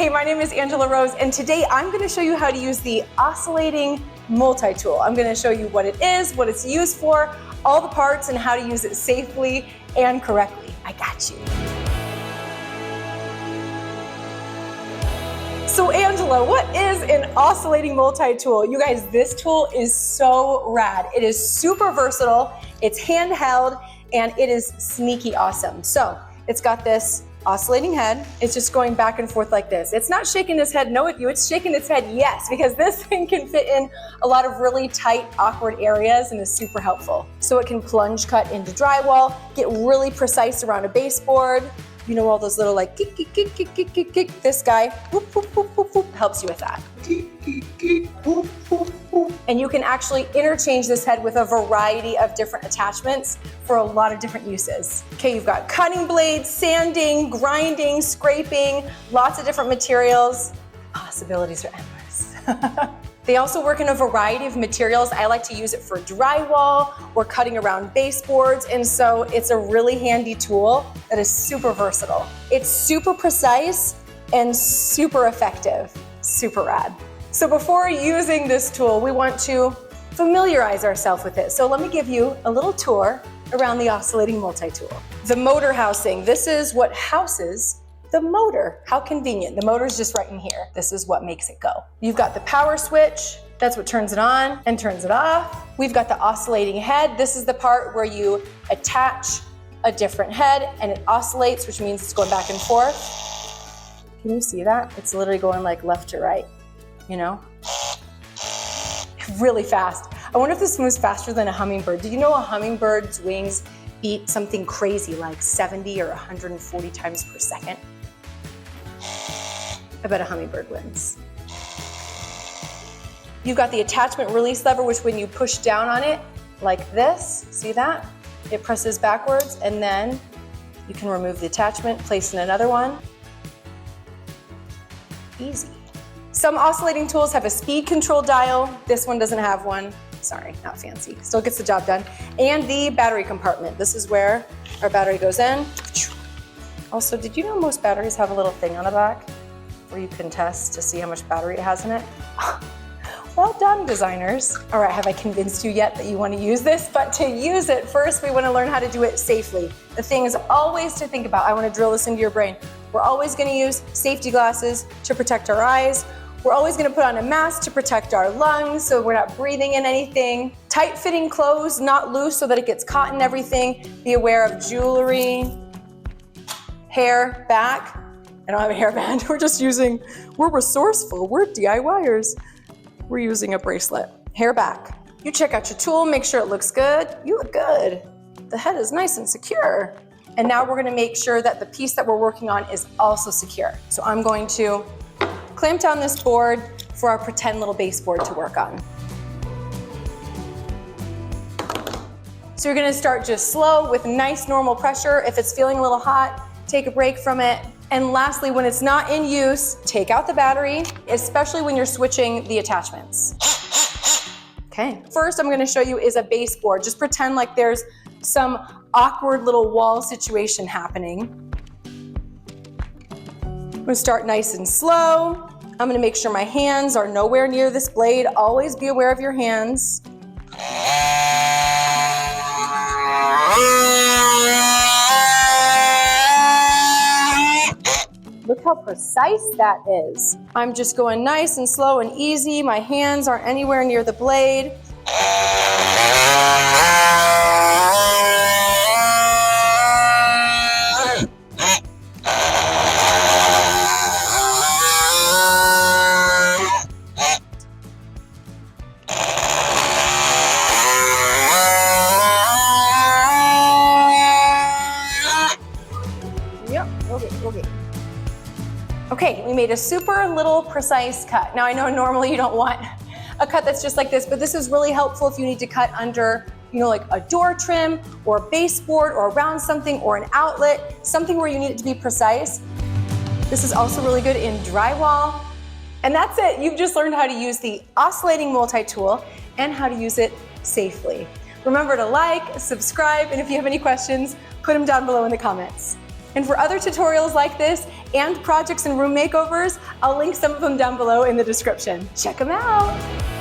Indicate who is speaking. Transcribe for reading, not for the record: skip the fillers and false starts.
Speaker 1: Hey, my name is Angela Rose, and today I'm going to show you how to use the oscillating multi-tool. I'm going to show you what it is, what it's used for, all the parts, and how to use it safely and correctly. I got you. So Angela, what is an oscillating multi-tool? You guys, this tool is so rad. It is super versatile, it's handheld, and it is sneaky awesome. So it's got this oscillating head. It's just going back and forth like this. It's not shaking its head no at you, it's shaking its head yes, because this thing can fit in a lot of really tight, awkward areas and is super helpful. So it can plunge cut into drywall, get really precise around a baseboard. You know, all those little like kick, kick, kick, kick, kick, kick, kick. This guy whoop, whoop, whoop, whoop, whoop, helps you with that. And you can actually interchange this head with a variety of different attachments for a lot of different uses. Okay, you've got cutting blades, sanding, grinding, scraping, lots of different materials. Possibilities are endless. They also work in a variety of materials. I like to use it for drywall or cutting around baseboards, and so it's a really handy tool that is super versatile. It's super precise and super effective. Super rad. So before using this tool, we want to familiarize ourselves with it. So let me give you a little tour around the oscillating multi-tool. The motor housing. This is what houses the motor. How convenient. The motor's just right in here. This is what makes it go. You've got the power switch. That's what turns it on and turns it off. We've got the oscillating head. This is the part where you attach a different head and it oscillates, which means it's going back and forth. Can you see that? It's literally going like left to right, you know? Really fast. I wonder if this moves faster than a hummingbird. Do you know a hummingbird's wings beat something crazy like 70 or 140 times per second? I bet a hummingbird wins. You've got the attachment release lever, which when you push down on it like this, see that? It presses backwards, and then you can remove the attachment, place in another one. Easy. Some oscillating tools have a speed control dial. This one doesn't have one. Sorry, not fancy. Still gets the job done. And the battery compartment. This is where our battery goes in. Also, did you know most batteries have a little thing on the back where you can test to see how much battery it has in it? Well done, designers. All right, have I convinced you yet that you want to use this? But to use it, first we want to learn how to do it safely. The thing is always to think about. I want to drill this into your brain. We're always going to use safety glasses to protect our eyes. We're always going to put on a mask to protect our lungs so we're not breathing in anything. Tight-fitting clothes, not loose so that it gets caught in everything. Be aware of jewelry, hair back. I don't have a hairband. We're resourceful. We're DIYers. We're using a bracelet. Hair back. You check out your tool, make sure it looks good. You look good. The head is nice and secure. And now we're going to make sure that the piece that we're working on is also secure. So I'm going to clamp down this board for our pretend little baseboard to work on. So you're gonna start just slow with nice normal pressure. If it's feeling a little hot, take a break from it. And lastly, when it's not in use, take out the battery, especially when you're switching the attachments. Okay, first I'm gonna show you is a baseboard. Just pretend like there's some awkward little wall situation happening. I'm gonna start nice and slow. I'm gonna make sure my hands are nowhere near this blade. Always be aware of your hands. Look how precise that is. I'm just going nice and slow and easy. My hands aren't anywhere near the blade. Okay, we made a super little precise cut. Now I know normally you don't want a cut that's just like this, but this is really helpful if you need to cut under, you know, like a door trim or a baseboard or around something or an outlet, something where you need it to be precise. This is also really good in drywall. And that's it. You've just learned how to use the oscillating multi-tool and how to use it safely. Remember to like, subscribe, and if you have any questions, put them down below in the comments. And for other tutorials like this and projects and room makeovers, I'll link some of them down below in the description. Check them out.